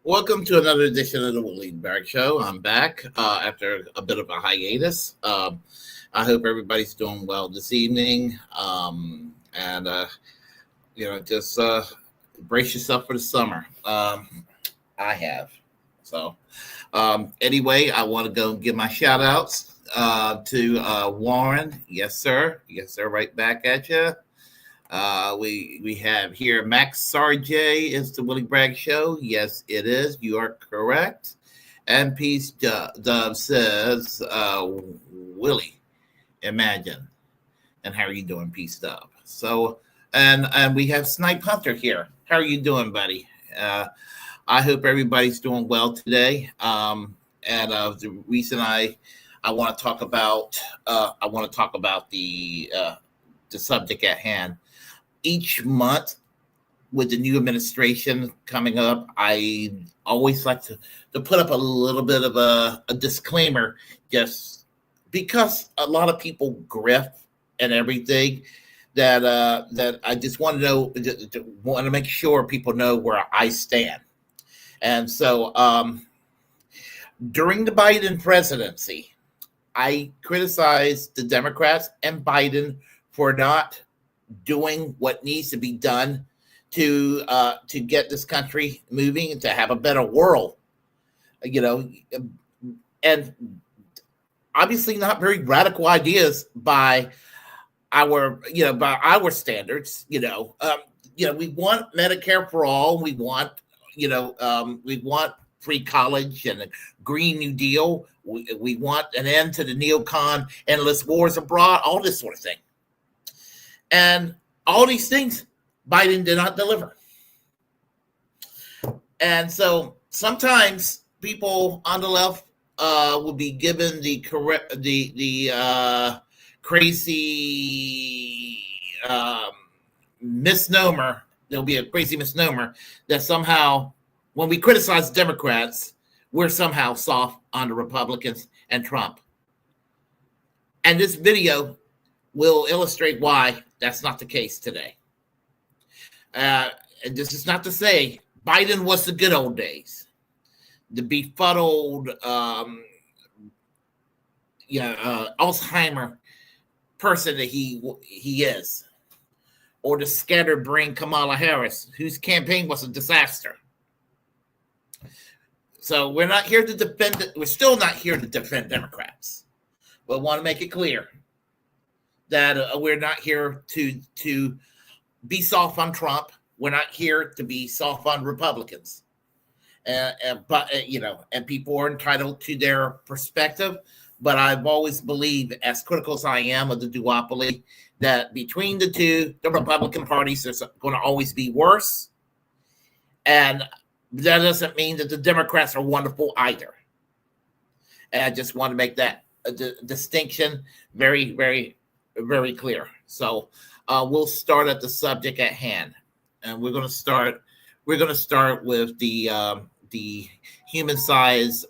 Welcome to another edition of the Willie Barrett Show. I'm back after a bit of a hiatus. I hope everybody's doing well this evening. Just brace yourself for the summer. I have. So anyway, I want to go give my shout outs to Warren. Yes, sir. Yes, sir. Right back at you. We have here Max Sarjay is the Willie Bragg Show. Yes, it is. You are correct. And Peace Dub says, Willie, imagine. And how are you doing, Peace Dub? So, and we have Snipe Hunter here. How are you doing, buddy? I hope everybody's doing well today. The reason I want to talk about the subject at hand. Each month with the new administration coming up, I always like to put up a little bit of a disclaimer, just because a lot of people grift and everything, that I just want to make sure people know where I stand. And so during the Biden presidency, I criticized the Democrats and Biden for not doing what needs to be done to get this country moving and to have a better world, and obviously not very radical ideas by our standards. We want Medicare for all. We want free college and a Green New Deal. We want an end to the neocon endless wars abroad, all this sort of thing. And all these things, Biden did not deliver. And so sometimes people on the left will be given the crazy misnomer. There'll be a crazy misnomer that somehow when we criticize Democrats, we're somehow soft on the Republicans and Trump. And this video will illustrate why that's not the case today. And this is not to say Biden was the good old days, the befuddled, Alzheimer person that he is, or the scattered brain Kamala Harris, whose campaign was a disaster. So we're not here to defend it. We're still not here to defend Democrats. But want to make it clear that we're not here to be soft on Trump. We're not here to be soft on Republicans. But people are entitled to their perspective. But I've always believed, as critical as I am of the duopoly, that between the two, the Republican parties is going to always be worse. And that doesn't mean that the Democrats are wonderful either. And I just want to make that distinction very, very, very clear. So we'll start at the subject at hand, and we're going to start with the human-sized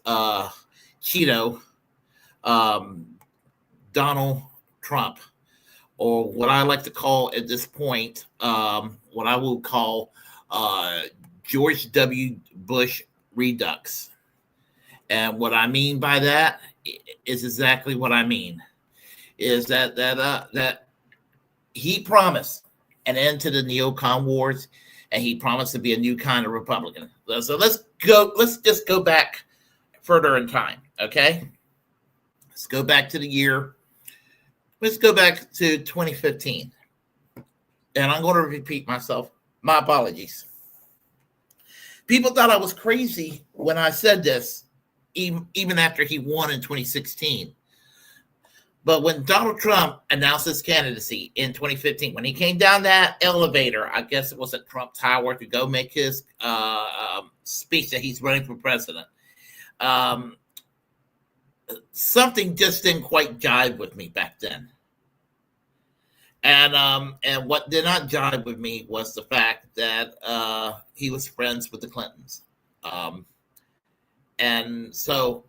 Cheeto, Donald Trump, or what I like to call at this point, what I will call George W. Bush Redux. And what I mean by that is exactly what I mean. Is that he promised an end to the neocon wars, and he promised to be a new kind of Republican. So let's just go back further in time, okay? Let's go back to let's go back to 2015. And I'm going to repeat myself. My apologies. People thought I was crazy when I said this, even after he won in 2016. But when Donald Trump announced his candidacy in 2015, when he came down that elevator, I guess it was at Trump Tower to go make his speech that he's running for president, something just didn't quite jive with me back then. And what did not jive with me was the fact that he was friends with the Clintons. And so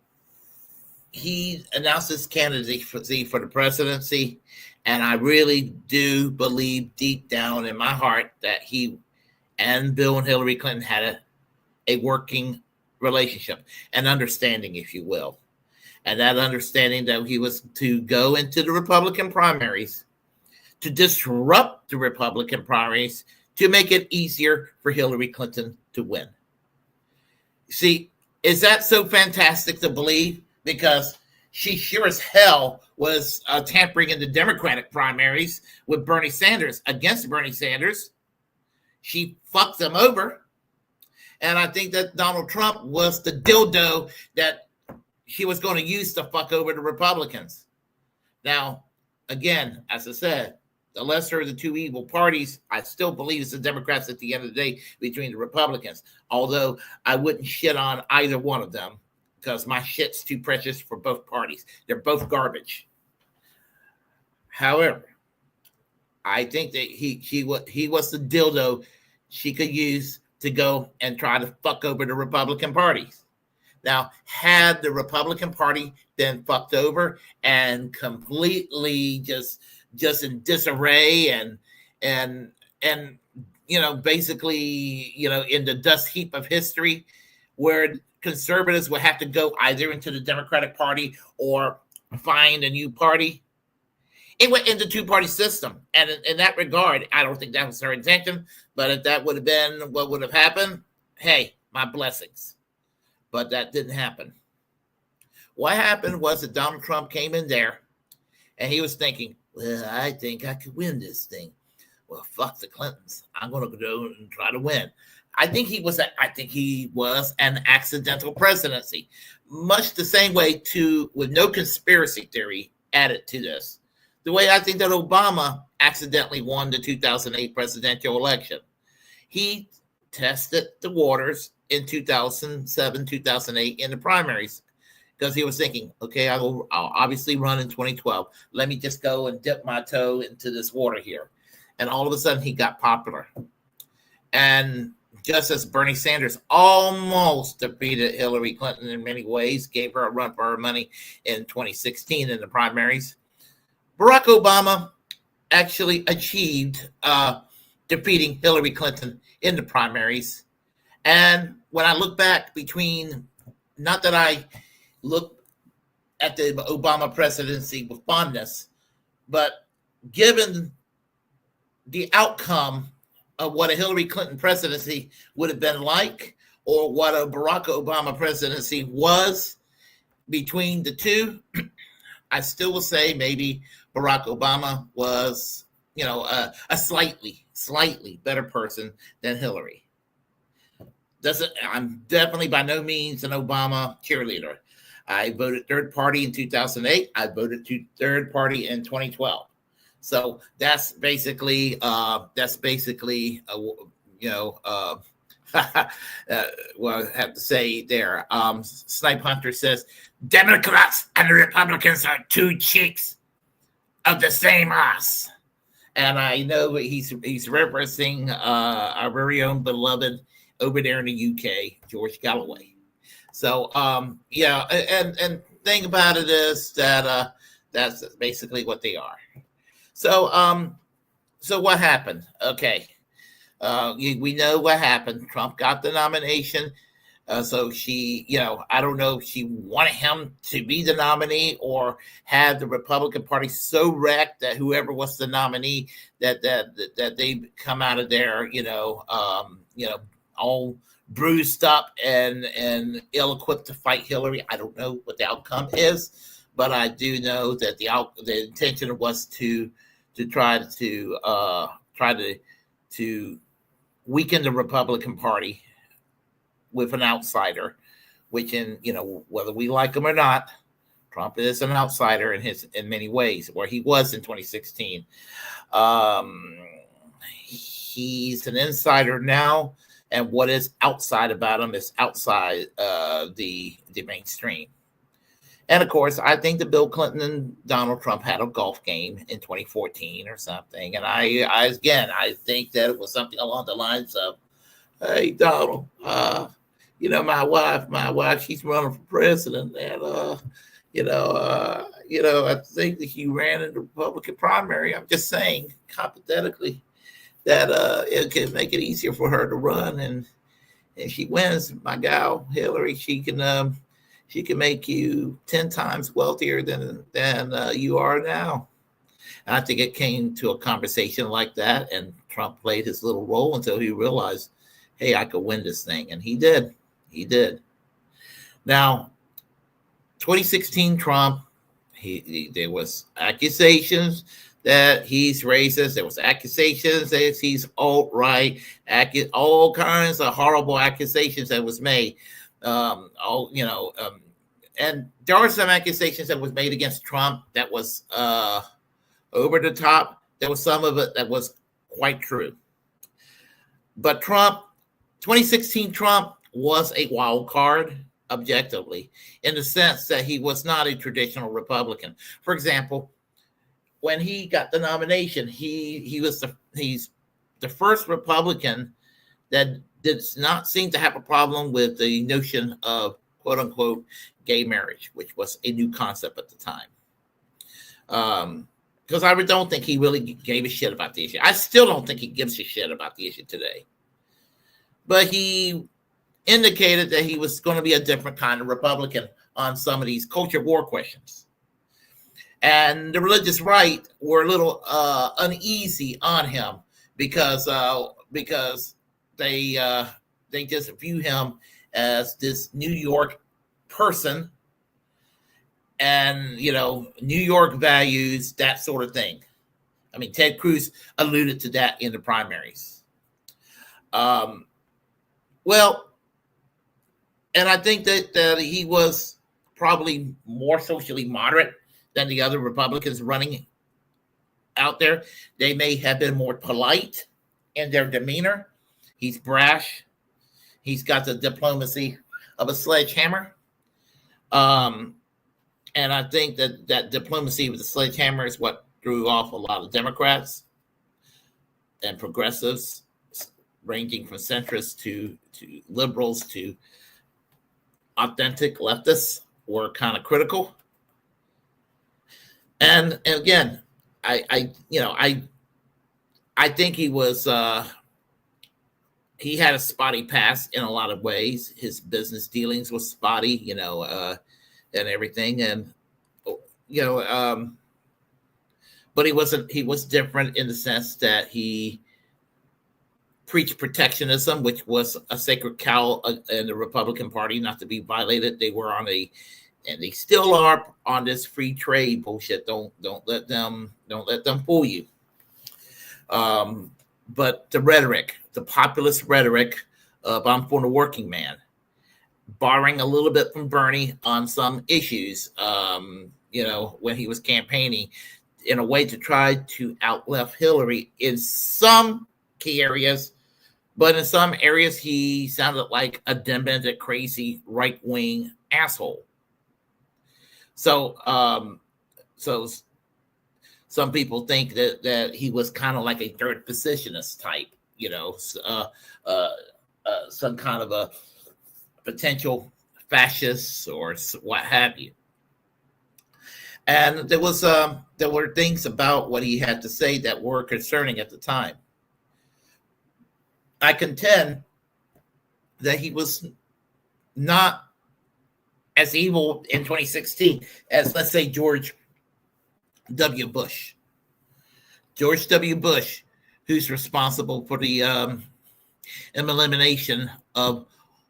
he announced his candidacy for the presidency, and I really do believe deep down in my heart that he and Bill and Hillary Clinton had a working relationship, an understanding, if you will. And that understanding that he was to go into the Republican primaries, to disrupt the Republican primaries, to make it easier for Hillary Clinton to win. See, is that so fantastic to believe? Because she sure as hell was tampering in the Democratic primaries with Bernie Sanders, against Bernie Sanders. She fucked them over. And I think that Donald Trump was the dildo that she was going to use to fuck over the Republicans. Now, again, as I said, the lesser of the two evil parties, I still believe it's the Democrats at the end of the day between the Republicans. Although I wouldn't shit on either one of them, because my shit's too precious for both parties. They're both garbage. However, I think that he was the dildo she could use to go and try to fuck over the Republican parties. Now, had the Republican Party been fucked over and completely just in disarray and basically in the dust heap of history, where conservatives would have to go either into the Democratic Party or find a new party, it went into two-party system. And in that regard, I don't think that was her intention. But if that would have been what would have happened, hey, my blessings. But that didn't happen. What happened was that Donald Trump came in there and he was thinking, well, I think I could win this thing. Well, fuck the Clintons. I'm going to go and try to win. I think he was an accidental presidency, much the same way with no conspiracy theory added to this. The way I think that Obama accidentally won the 2008 presidential election. He tested the waters in 2007, 2008 in the primaries, because he was thinking, okay, I'll obviously run in 2012. Let me just go and dip my toe into this water here. And all of a sudden he got popular. And just as Bernie Sanders almost defeated Hillary Clinton in many ways, gave her a run for her money in 2016 in the primaries, Barack Obama actually achieved defeating Hillary Clinton in the primaries. And when I look back not that I look at the Obama presidency with fondness, but given the outcome of what a Hillary Clinton presidency would have been like, or what a Barack Obama presidency was between the two, I still will say maybe Barack Obama was, a slightly better person than Hillary. I'm definitely by no means an Obama cheerleader. I voted third party in 2008. I voted third party in 2012. So that's basically well, I have to say there. Snipe Hunter says Democrats and Republicans are two cheeks of the same ass, and I know he's referencing our very own beloved over there in the UK, George Galloway. So yeah, and thing about it is that that's basically what they are. So so what happened? Okay. We know what happened. Trump got the nomination. So she, I don't know if she wanted him to be the nominee or had the Republican Party so wrecked that whoever was the nominee that they come out of there, all bruised up and ill-equipped to fight Hillary. I don't know what the outcome is, but I do know that the intention was to try to weaken the Republican Party with an outsider, which whether we like him or not, Trump is an outsider in many ways, where he was in 2016. He's an insider now, and what is outside about him is outside the mainstream. And of course, I think that Bill Clinton and Donald Trump had a golf game in 2014 or something. And I think that it was something along the lines of, "Hey, Donald, my wife, she's running for president, and I think that you ran in the Republican primary. I'm just saying, hypothetically, that it could make it easier for her to run, and she wins, my gal Hillary, she can make you 10 times wealthier than you are now." And I think it came to a conversation like that, and Trump played his little role until he realized, hey, I could win this thing. And he did. He did. Now, 2016 Trump, there was accusations that he's racist. There was accusations that he's alt-right, all kinds of horrible accusations that was made. And there are some accusations that was made against Trump that was over the top. There was some of it that was quite true. But 2016 Trump was a wild card, objectively, in the sense that he was not a traditional Republican. For example, when he got the nomination, he's the first Republican that does not seem to have a problem with the notion of quote unquote gay marriage, which was a new concept at the time. Because I don't think he really gave a shit about the issue. I still don't think he gives a shit about the issue today. But he indicated that he was going to be a different kind of Republican on some of these culture war questions. And the religious right were a little uneasy on him because they just view him as this New York person and, New York values, that sort of thing. I mean, Ted Cruz alluded to that in the primaries. Well, and I think that he was probably more socially moderate than the other Republicans running out there. They may have been more polite in their demeanor. He's brash. He's got the diplomacy of a sledgehammer. And I think that diplomacy with the sledgehammer is what threw off a lot of Democrats and progressives, ranging from centrists to liberals to authentic leftists, were kind of critical. And again, I think he was he had a spotty past in a lot of ways. His business dealings was spotty, and everything, and but he was different in the sense that he preached protectionism, which was a sacred cow in the Republican Party, not to be violated. They were on and they still are on this free trade bullshit. Don't let them fool you. But the rhetoric, the populist rhetoric of "I'm for the working man," borrowing a little bit from Bernie on some issues, when he was campaigning, in a way to try to outleft Hillary in some key areas, but in some areas he sounded like a demented, crazy right-wing asshole. So some people think that he was kind of like a third positionist type, some kind of a potential fascist or what have you. And there were things about what he had to say that were concerning at the time. I contend that he was not as evil in 2016 as, let's say, George W. Bush. George W. Bush, who's responsible for the elimination of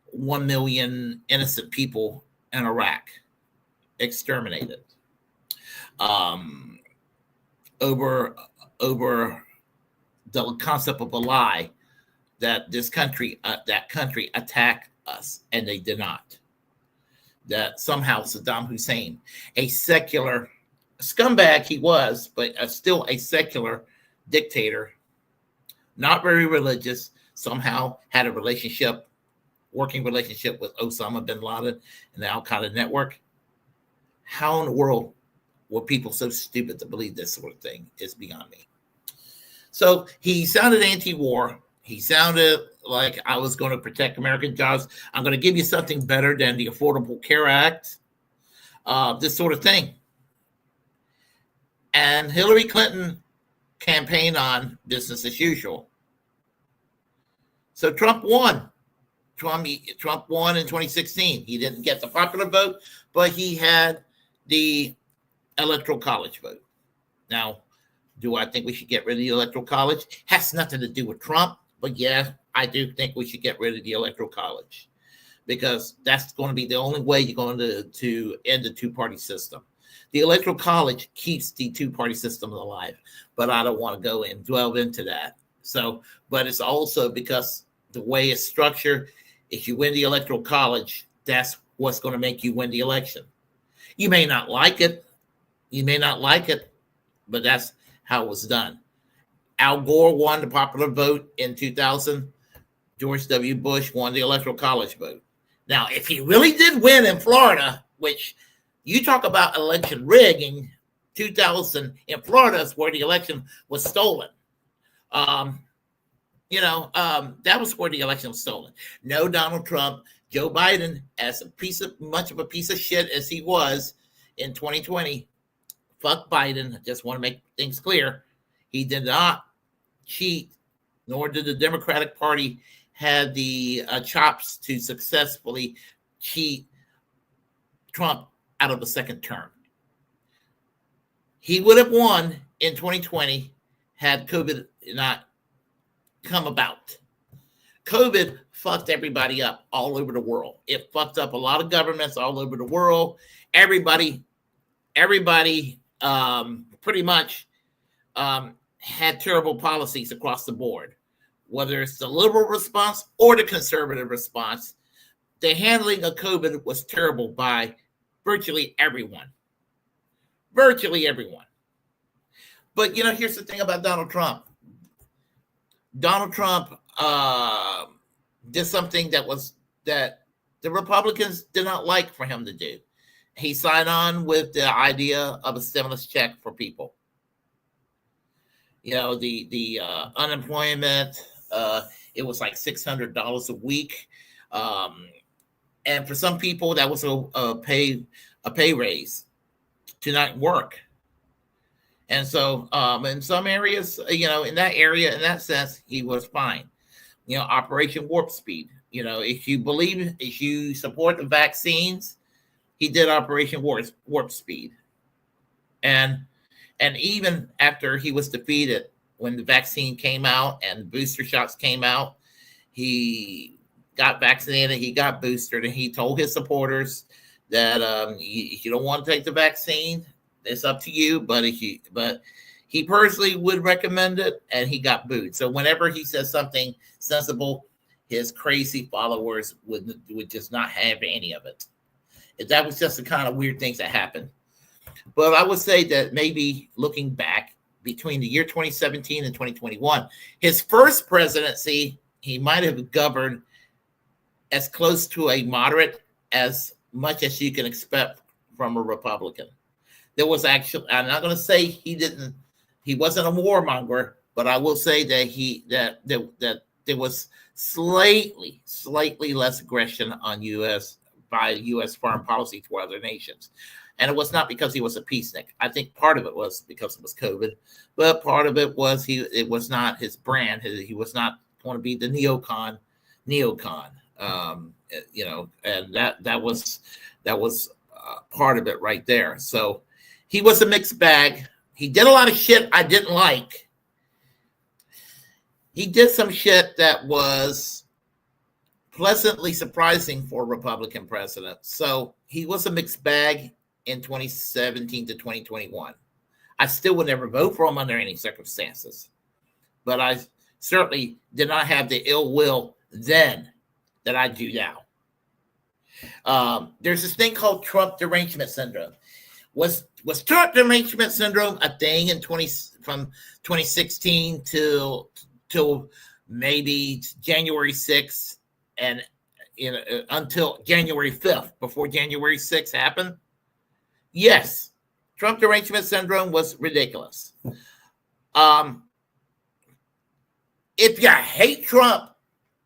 1 million innocent people in Iraq, exterminated. Over the concept of a lie that that country attacked us, and they did not. That somehow Saddam Hussein, a secular scumbag he was, but still a secular dictator, not very religious, somehow had a working relationship with Osama bin Laden and the Al-Qaeda network. How in the world were people so stupid to believe this sort of thing is beyond me. So he sounded anti-war. He sounded like I was going to protect American jobs. I'm going to give you something better than the Affordable Care Act, this sort of thing. And Hillary Clinton campaigned on business as usual. So Trump won. Trump won in 2016. He didn't get the popular vote, but he had the electoral college vote. Now, do I think we should get rid of the electoral college? Has nothing to do with Trump, but yeah, I do think we should get rid of the electoral college, because that's going to be the only way you're going to end the two-party system. The electoral college keeps the two-party system alive, but I don't want to go and delve into that. So, but it's also because the way it's structured, if you win the electoral college, that's what's going to make you win the election. You may not like it. But that's how it was done. Al Gore won the popular vote in 2000. George W. Bush won the electoral college vote. Now, if he really did win in Florida, which you talk about election rigging, 2000 in Florida is where the election was stolen. That was where the election was stolen. No Donald Trump. Joe Biden, as much of a piece of shit as he was in 2020, fuck Biden. I just want to make things clear. He did not cheat, nor did the Democratic Party have the chops to successfully cheat Trump out of a second term. He would have won in 2020 had COVID not come about. COVID fucked everybody up all over the world. It fucked up a lot of governments all over the world. Everybody pretty much had terrible policies across the board, whether it's the liberal response or the conservative response. The handling of COVID was terrible by virtually everyone. But, here's the thing about Donald Trump. Donald Trump did something that the Republicans did not like for him to do. He signed on with the idea of a stimulus check for people. The unemployment, it was like $600 a week. And for some people, that was a pay raise to not work. And so in some areas, in that sense, he was fine. Operation Warp Speed. If you support the vaccines, he did Operation Warp Speed. And even after he was defeated when the vaccine came out and booster shots came out, he got vaccinated, he got boosted, and he told his supporters that if you don't want to take the vaccine, it's up to you. But he personally would recommend it, and he got booed. So whenever he says something sensible, his crazy followers would just not have any of it. That was just the kind of weird things that happened. But I would say that maybe looking back between the year 2017 and 2021, his first presidency, he might have governed as close to a moderate as much as you can expect from a Republican. There was actually, I'm not going to say he wasn't a warmonger, but I will say that there was slightly less aggression on by U.S. foreign policy toward other nations. And it was not because he was a peacenik. I think part of it was because it was COVID, but part of it was it was not his brand. He was not going to be the neocon, and that was part of it right there. So he was a mixed bag. He did a lot of shit I didn't like. He did some shit that was pleasantly surprising for a Republican president. So he was a mixed bag in 2017 to 2021. I still would never vote for him under any circumstances, but I certainly did not have the ill will then that I do now. There's this thing called Trump derangement syndrome. Was Trump derangement syndrome a thing from 2016 till maybe January 6th and until January 5th, before January 6th happened? Yes, Trump derangement syndrome was ridiculous. If you hate Trump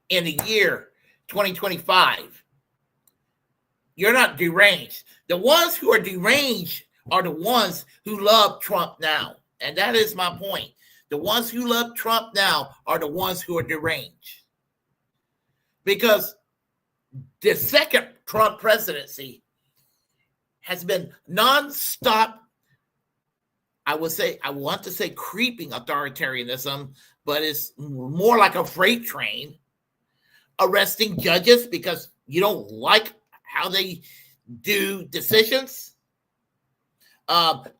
in the year 2025, you're not deranged. The ones who are deranged are the ones who love Trump now. And that is my point. The ones who love Trump now are the ones who are deranged. Because the second Trump presidency has been nonstop, I want to say creeping authoritarianism, but it's more like a freight train, arresting judges because you don't like how they do decisions,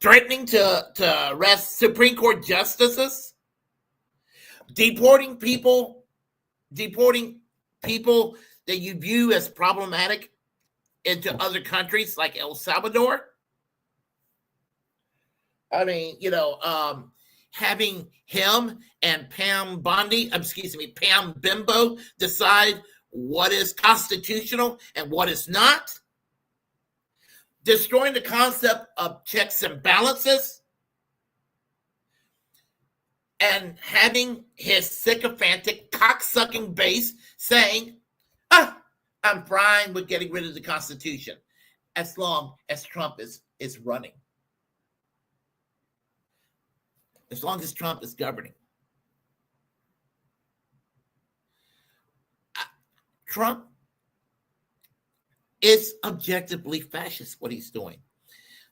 threatening to arrest Supreme Court justices, deporting people that you view as problematic into other countries like El Salvador. I mean, having him and Pam Bimbo decide what is constitutional and what is not. Destroying the concept of checks and balances. And having his sycophantic, cocksucking base saying, I'm fine with getting rid of the Constitution as long as Trump is running. As long as Trump is governing. Trump is objectively fascist, what he's doing.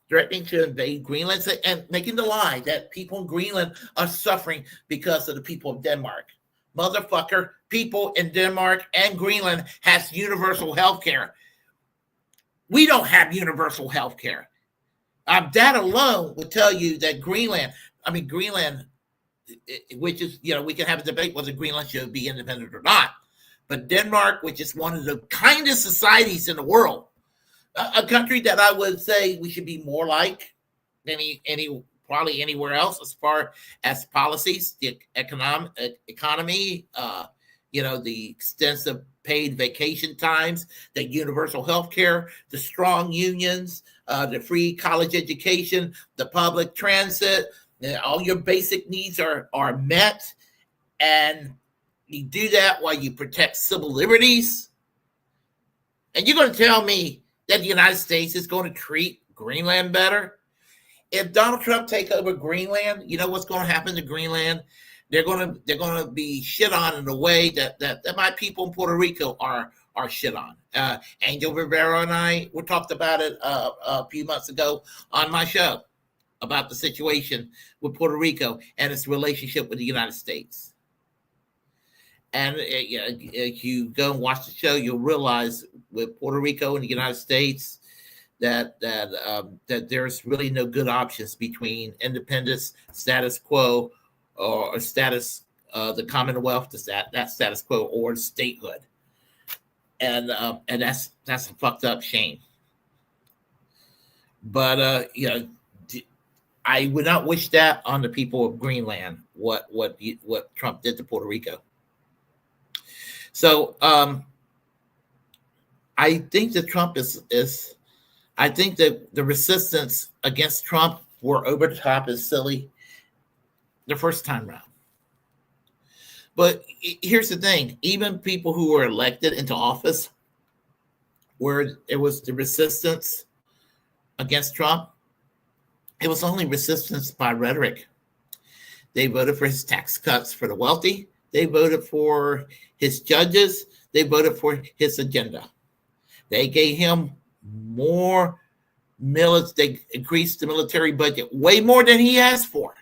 Threatening to invade Greenland and making the lie that people in Greenland are suffering because of the people of Denmark. Motherfucker, people in Denmark and Greenland has universal health care. We don't have universal health care. That alone will tell you that Greenland, which is, we can have a debate whether Greenland should be independent or not. But Denmark, which is one of the kindest societies in the world, a country that I would say we should be more like than probably anywhere else as far as policies, the economy, the extensive paid vacation times, the universal health care, the strong unions, the free college education, the public transit, all your basic needs are met. And you do that while you protect civil liberties. And you're going to tell me that the United States is going to treat Greenland better? If Donald Trump take over Greenland, you know what's going to happen to Greenland? They're going to be shit on in a way that my people in Puerto Rico are shit on. Angel Rivera and I talked about it a few months ago on my show. about the situation with Puerto Rico and its relationship with the United States. And if you go and watch the show, you'll realize with Puerto Rico and the United States that there's really no good options between independence, status quo, or status the Commonwealth, that status quo, or statehood. And that's a fucked up shame. But I would not wish that on the people of Greenland. What Trump did to Puerto Rico. So I think that Trump is. I think that the resistance against Trump were over the top and silly the first time around. But here's the thing: even people who were elected into office, where it was the resistance against Trump, it was only resistance by rhetoric. They voted for his tax cuts for the wealthy. They voted for his judges. They voted for his agenda. They gave him more they increased the military budget way more than he asked for.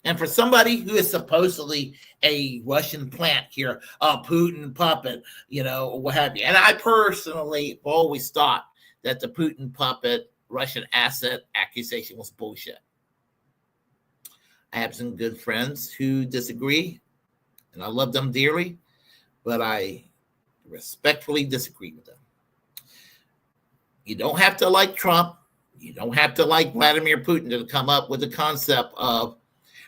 And for somebody who is supposedly a Russian plant here, a Putin puppet, what have you. And I personally always thought that the Putin puppet Russian asset accusation was bullshit. I have some good friends who disagree, and I love them dearly, but I respectfully disagree with them. You don't have to like Trump. You don't have to like Vladimir Putin to come up with the concept of,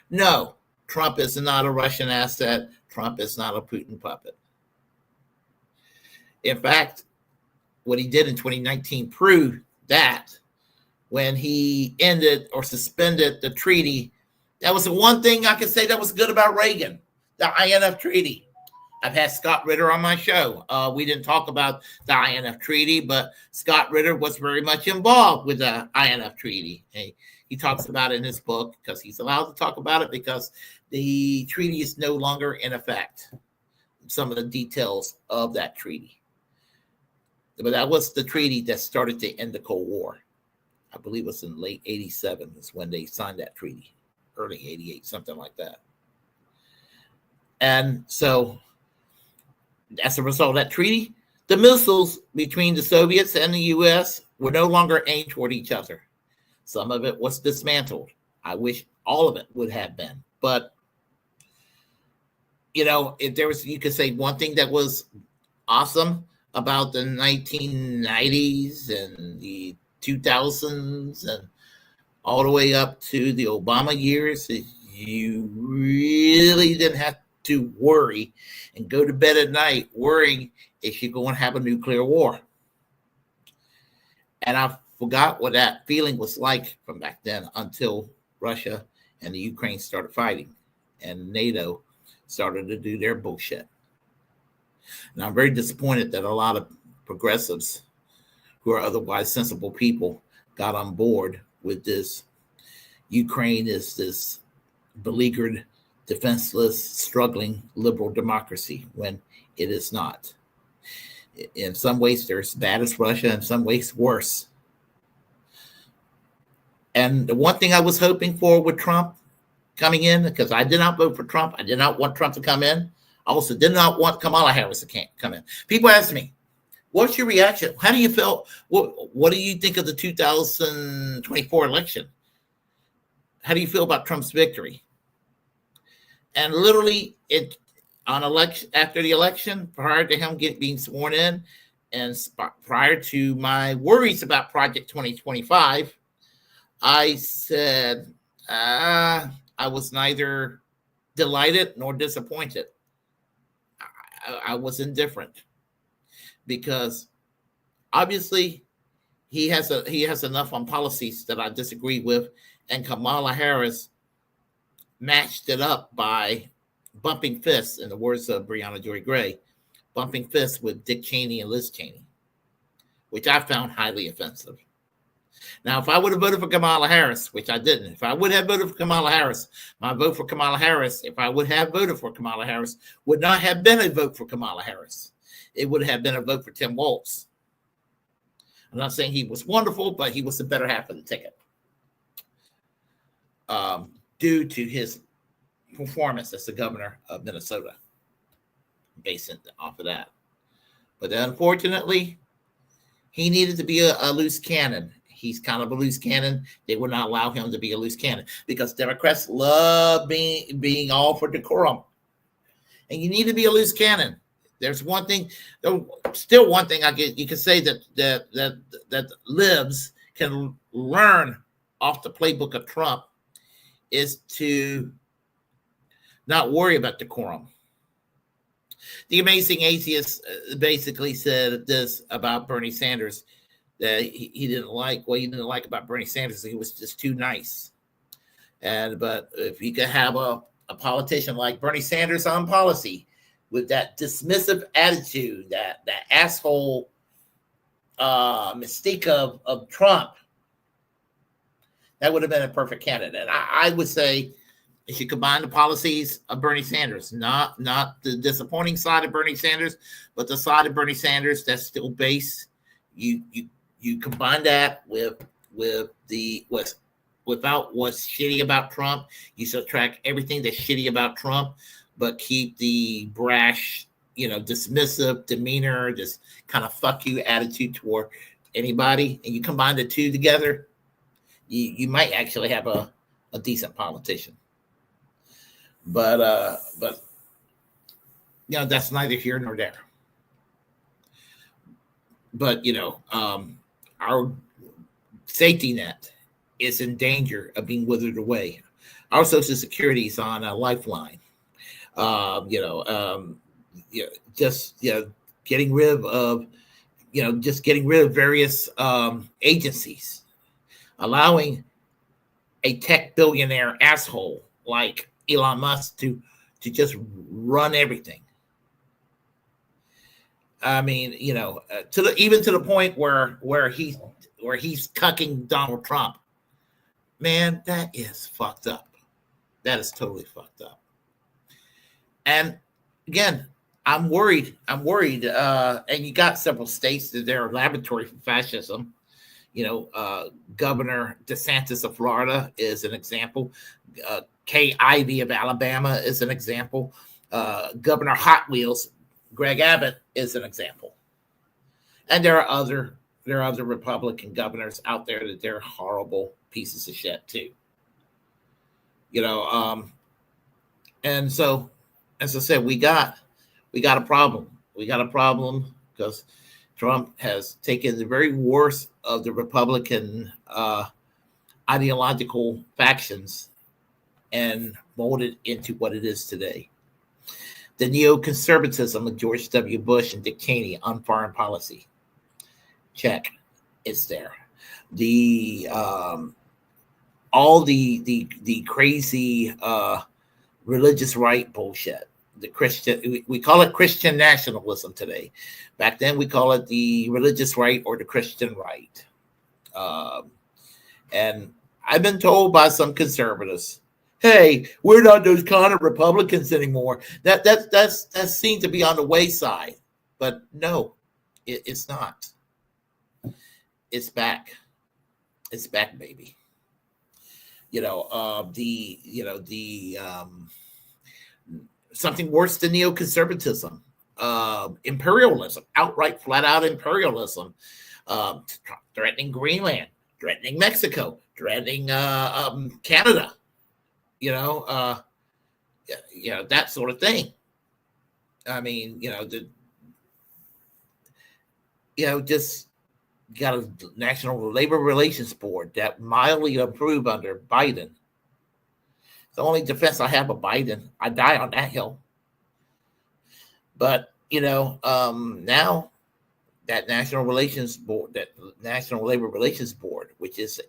no, Trump is not a Russian asset. Trump is not a Putin puppet. In fact, what he did in 2019 proved that when he ended or suspended the treaty, that was the one thing I could say that was good about Reagan, the INF treaty. I've had Scott Ritter on my show. We didn't talk about the INF treaty, but Scott Ritter was very much involved with the INF treaty. He talks about it in his book because he's allowed to talk about it because the treaty is no longer in effect. Some of the details of that treaty. But that was the treaty that started to end the Cold War. I believe it was in late 87 is when they signed that treaty. Early 88, something like that. And so as a result of that treaty, the missiles between the Soviets and the U.S. were no longer aimed toward each other. Some of it was dismantled. I wish all of it would have been. But, if there was, you could say one thing that was awesome about the 1990s and the 2000s and all the way up to the Obama years, you really didn't have to worry and go to bed at night worrying if you're going to have a nuclear war. And I forgot what that feeling was like from back then until Russia and the Ukraine started fighting and NATO started to do their bullshit. And I'm very disappointed that a lot of progressives who are otherwise sensible people got on board with this. Ukraine is this beleaguered, defenseless, struggling liberal democracy when it is not. In some ways, they're as bad as Russia, in some ways, worse. And the one thing I was hoping for with Trump coming in, because I did not vote for Trump, I did not want Trump to come in. I also did not want Kamala Harris to come in. People ask me, what's your reaction? How do you feel? What do you think of the 2024 election? How do you feel about Trump's victory? And literally, after the election, prior to him being sworn in, and prior to my worries about Project 2025, I said I was neither delighted nor disappointed. I was indifferent because obviously he has enough on policies that I disagree with, and Kamala Harris matched it up by bumping fists, in the words of Breonna Joy Gray, bumping fists with Dick Cheney and Liz Cheney, which I found highly offensive. Now, if I would have voted for Kamala Harris, which I didn't, if I would have voted for Kamala Harris, my vote for Kamala Harris, if I would have voted for Kamala Harris, would not have been a vote for Kamala Harris. It would have been a vote for Tim Walz. I'm not saying he was wonderful, but he was the better half of the ticket. due to his performance as the governor of Minnesota, based off of that. But unfortunately, he needed to be a loose cannon. He's kind of a loose cannon. They would not allow him to be a loose cannon because Democrats love being all for decorum. And you need to be a loose cannon. There's one thing, still one thing you can say that libs can learn off the playbook of Trump is to not worry about decorum. The Amazing Atheist basically said this about Bernie Sanders, that he didn't like. What he didn't like about Bernie Sanders, he was just too nice. But if you could have a politician like Bernie Sanders on policy with that dismissive attitude, that asshole mystique of Trump, that would have been a perfect candidate. I would say if you combine the policies of Bernie Sanders, not the disappointing side of Bernie Sanders, but the side of Bernie Sanders that's still base. You combine that without what's shitty about Trump. You subtract everything that's shitty about Trump, but keep the brash, dismissive demeanor, this kind of fuck you attitude toward anybody, and you combine the two together, you might actually have a decent politician. But that's neither here nor there. But our safety net is in danger of being withered away. Our Social Security is on a lifeline. Just getting rid of various agencies, allowing a tech billionaire asshole like Elon Musk to just run everything. I mean, even to the point where he's cucking Donald Trump. Man, that is fucked up. That is totally fucked up. And again, I'm worried. And you got several states that they're a laboratory for fascism. Governor DeSantis of Florida is an example. Kay Ivey of Alabama is an example. Governor Hot Wheels, Greg Abbott, is an example. And there are other Republican governors out there that they're horrible pieces of shit too. And so, as I said, we got a problem. We got a problem because Trump has taken the very worst of the Republican ideological factions and molded into what it is today. The neoconservatism of George W. Bush and Dick Cheney on foreign policy. Check. It's there. All the crazy religious right bullshit. The Christian, we call it Christian nationalism today. Back then, we call it the religious right or the Christian right. And I've been told by some conservatives, "Hey, we're not those kind of Republicans anymore." That seems to be on the wayside, but no, it's not. It's back. It's back, baby. Something worse than neoconservatism, imperialism, outright, flat-out imperialism, threatening Greenland, threatening Mexico, threatening Canada, that sort of thing. I mean, just got a National Labor Relations Board that mildly improved under Biden. The only defense I have of Biden, I die on that hill. But, now that National Labor Relations Board, which is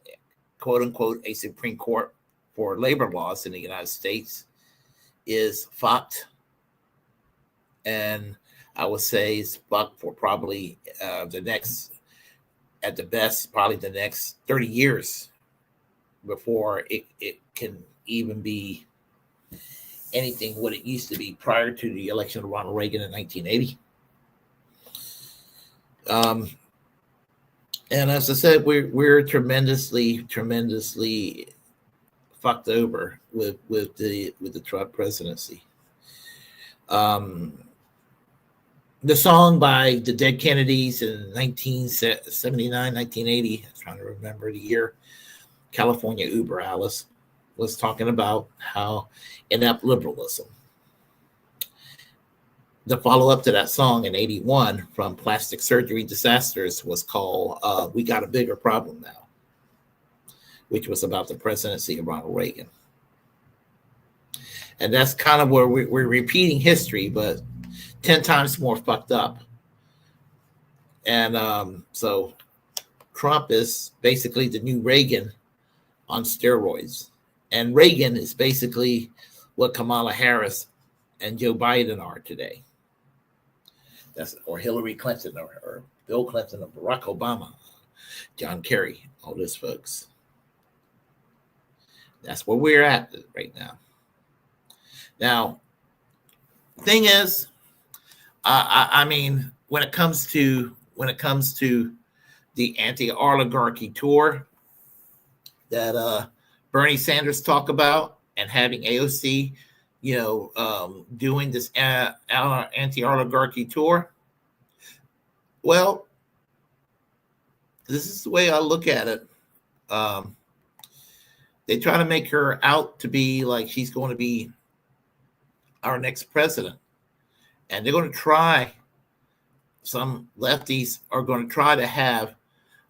quote unquote a Supreme Court for labor laws in the United States, is fucked. And I would say it's fucked for probably the next 30 years before it can even be anything what it used to be prior to the election of Ronald Reagan in 1980. And as I said, we're tremendously fucked over with the Trump presidency. The song by the Dead Kennedys in 1979, 1980, I'm trying to remember the year, California Uber Alice, was talking about how inept liberalism. The follow-up to that song in 81 from Plastic Surgery Disasters was called We Got a Bigger Problem Now, which was about the presidency of Ronald Reagan. And that's kind of where we're repeating history, but 10 times more fucked up. And so Trump is basically the new Reagan on steroids. And Reagan is basically what Kamala Harris and Joe Biden are today. Or Hillary Clinton or Bill Clinton or Barack Obama, John Kerry, all those folks. That's where we're at right now. Now, thing is, I mean, when it comes to the anti-oligarchy tour that Bernie Sanders talked about, and having AOC, doing this anti-oligarchy tour, well, this is the way I look at it. They try to make her out to be like she's going to be our next president. And they're going to try, some lefties are going to try to have,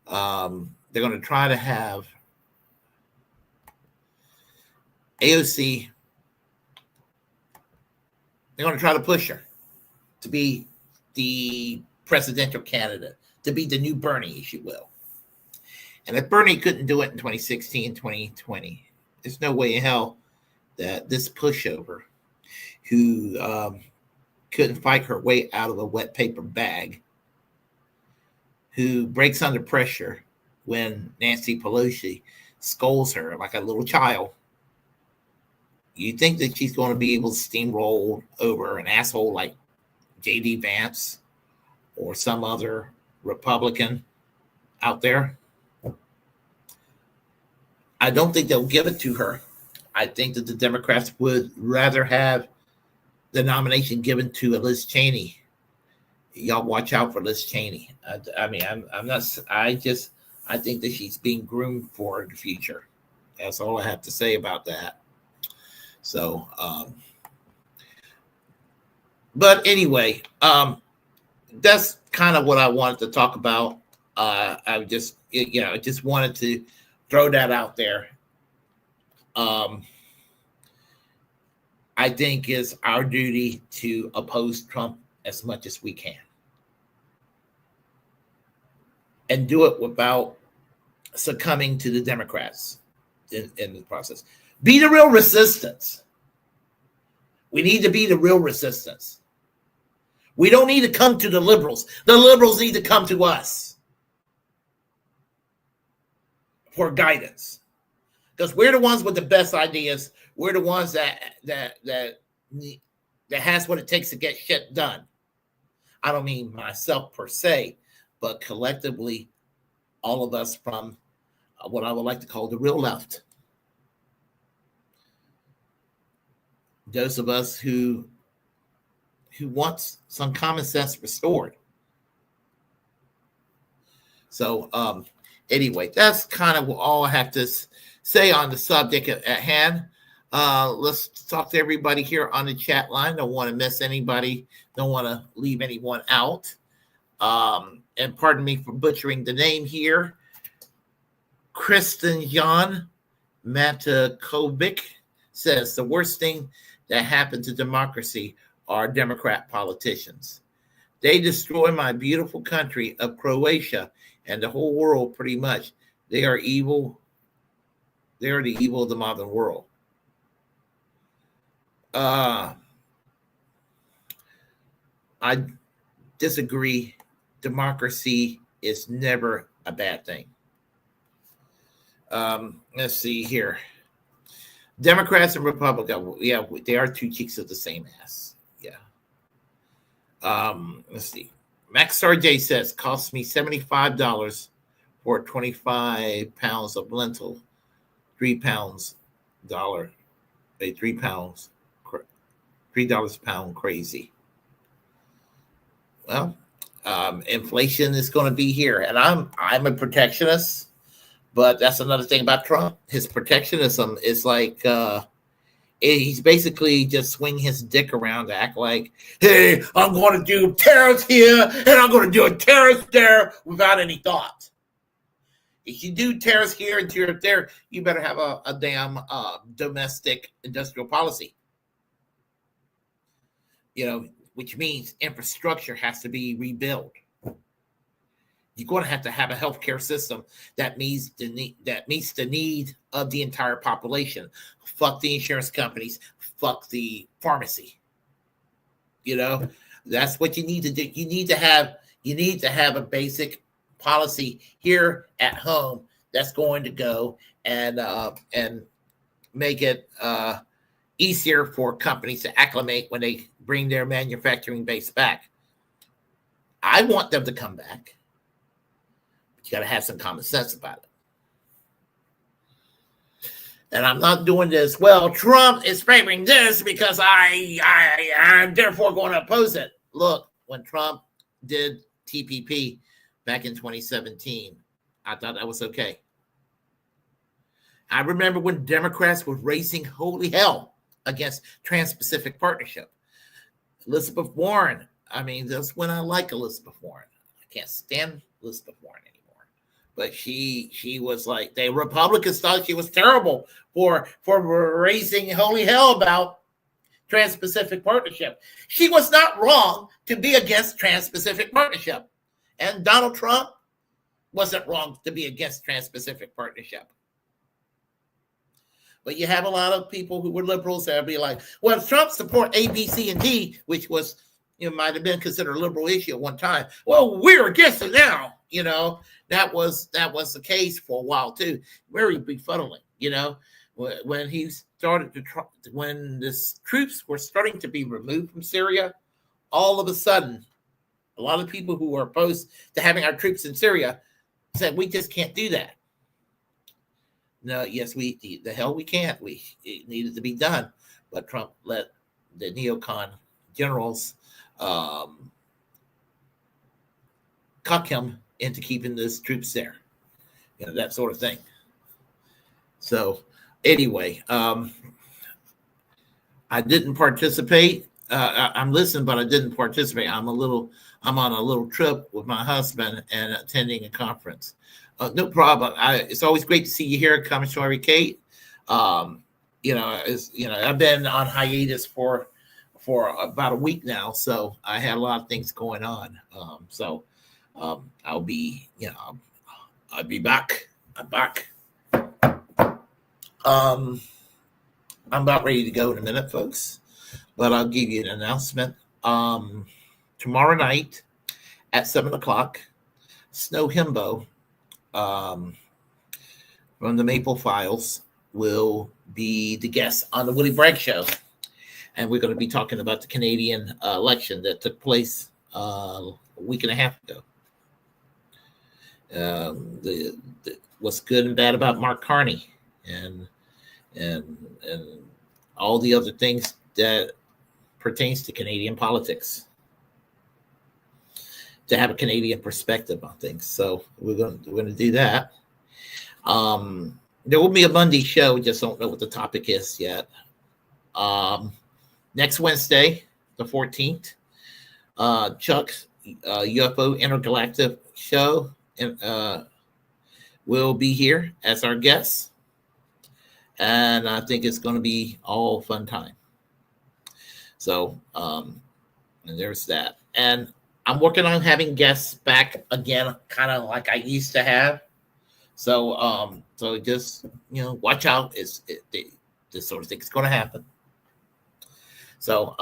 AOC, they're going to try to push her to be the presidential candidate, to be the new Bernie, if you will. And if Bernie couldn't do it in 2016, 2020, there's no way in hell that this pushover who couldn't fight her way out of a wet paper bag, who breaks under pressure when Nancy Pelosi scolds her like a little child, you think that she's going to be able to steamroll over an asshole like J.D. Vance or some other Republican out there? I don't think they'll give it to her. I think that the Democrats would rather have the nomination given to Liz Cheney. Y'all watch out for Liz Cheney. I think that she's being groomed for the future. That's all I have to say about that. So, but anyway, that's kind of what I wanted to talk about. I just wanted to throw that out there. I think it's our duty to oppose Trump as much as we can, and do it without succumbing to the Democrats in the process. Be the real resistance. We need to be the real resistance. We don't need to come to the liberals. The liberals need to come to us for guidance, because we're the ones with the best ideas. We're the ones that has what it takes to get shit done. I don't mean myself per se, but collectively, all of us from what I would like to call the real left. Those of us who wants some common sense restored. So anyway, that's kind of all I have to say on the subject at hand. Let's talk to everybody here on the chat line. Don't want to miss anybody. Don't want to leave anyone out. And pardon me for butchering the name here. Kristen Jan Matakovic says the worst thing that happened to democracy are Democrat politicians. They destroy my beautiful country of Croatia and the whole world pretty much. They are evil. They are the evil of the modern world. I disagree. Democracy is never a bad thing. Let's see here. Democrats and Republicans, yeah, they are two cheeks of the same ass. Yeah. Let's see. Max RJ says, cost me $75 for 25 pounds of lentil, 3 pounds dollar, a £3 $3 a pound crazy. Well, inflation is going to be here, and I'm a protectionist, but that's another thing about Trump. His protectionism is like he's basically just swinging his dick around to act like, hey, I'm going to do tariffs here and I'm going to do a tariff there without any thought. If you do tariffs here and tariffs there, you better have a damn domestic industrial policy. Which means infrastructure has to be rebuilt. You're going to have a healthcare system that meets the need of the entire population. Fuck the insurance companies. Fuck the pharmacy. That's what you need to do. You need to have a basic policy here at home that's going to go and make it easier for companies to acclimate when they bring their manufacturing base back. I want them to come back. You got to have some common sense about it. And I'm not doing this. Well, Trump is favoring this because I'm therefore going to oppose it. Look, when Trump did TPP back in 2017, I thought that was okay. I remember when Democrats were raising holy hell against Trans-Pacific Partnership. Elizabeth Warren, that's when I like Elizabeth Warren. I can't stand Elizabeth Warren anymore. But she was like, the Republicans thought she was terrible for raising holy hell about Trans-Pacific Partnership. She was not wrong to be against Trans-Pacific Partnership. And Donald Trump wasn't wrong to be against Trans-Pacific Partnership. But you have a lot of people who were liberals that would be like, well, Trump support A, B, C, and D, which was, might have been considered a liberal issue at one time. Well, we're against it now. That was the case for a while too. Very befuddling. When he started when the troops were starting to be removed from Syria, all of a sudden, a lot of people who were opposed to having our troops in Syria said, we just can't do that. No, yes, the hell we can't. It needed to be done. But Trump let the neocon generals cuck him into keeping those troops there. That sort of thing. So anyway, I didn't participate. I'm listening, but I didn't participate. I'm on a little trip with my husband and attending a conference. No problem. It's always great to see you here, Commissary Kate. I've been on hiatus for about a week now, so I had a lot of things going on. I'll be back. I'm back. I'm about ready to go in a minute, folks, but I'll give you an announcement. Tomorrow night at 7:00, Snow Himbo from the Maple Files will be the guest on the Woody Bragg Show. And we're going to be talking about the Canadian election that took place a week and a half ago. What's good and bad about Mark Carney and all the other things that pertains to Canadian politics, to have a Canadian perspective on things. So we're going to do that. There will be a Monday show. We just don't know what the topic is yet. Next Wednesday, the 14th, Chuck's UFO Intergalactic show will be here as our guest. And I think it's going to be all fun time. So, and there's that. And I'm working on having guests back again, kind of like I used to have. So, so just, watch out. This sort of thing is going to happen. So,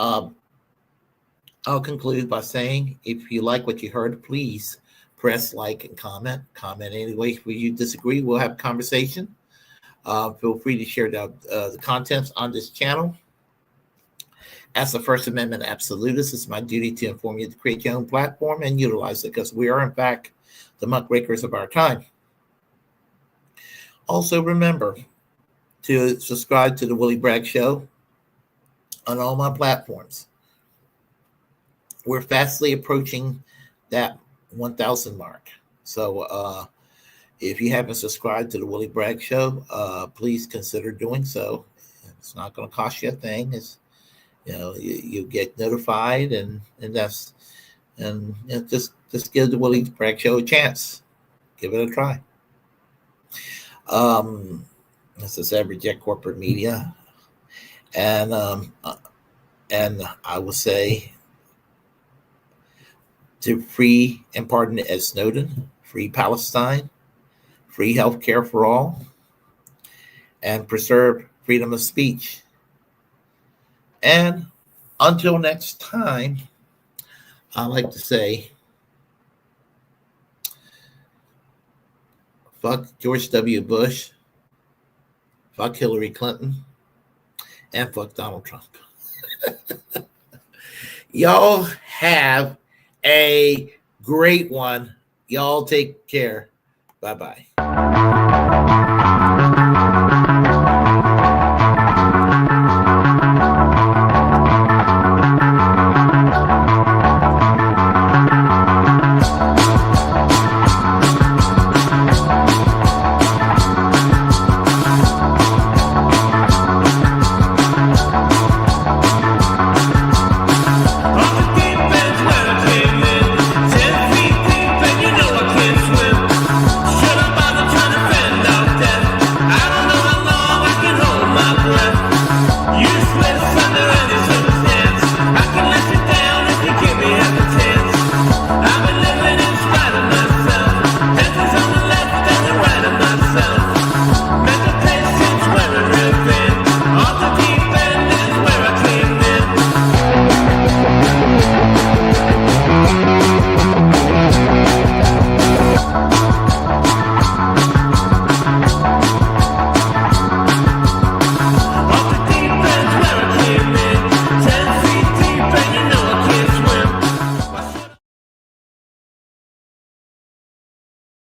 I'll conclude by saying, if you like what you heard, please press like and comment. Comment anyway. If you disagree, we'll have a conversation. Feel free to share the contents on this channel. As the First Amendment absolutist, it's my duty to inform you to create your own platform and utilize it, because we are, in fact, the muckrakers of our time. Also, remember to subscribe to the Willie Bragg Show on all my platforms. We're fastly approaching that 1,000 mark. So if you haven't subscribed to the Willie Bragg Show, please consider doing so. It's not going to cost you a thing. It's, you get notified, and just give the Willie Bragg Show a chance. Give it a try. This is Every Jet Corporate Media, and I will say to free and pardon Ed Snowden, free Palestine, free healthcare for all, and preserve freedom of speech. And until next time, I like to say, fuck George W. Bush, fuck Hillary Clinton, and fuck Donald Trump. Y'all have a great one. Y'all take care. Bye-bye.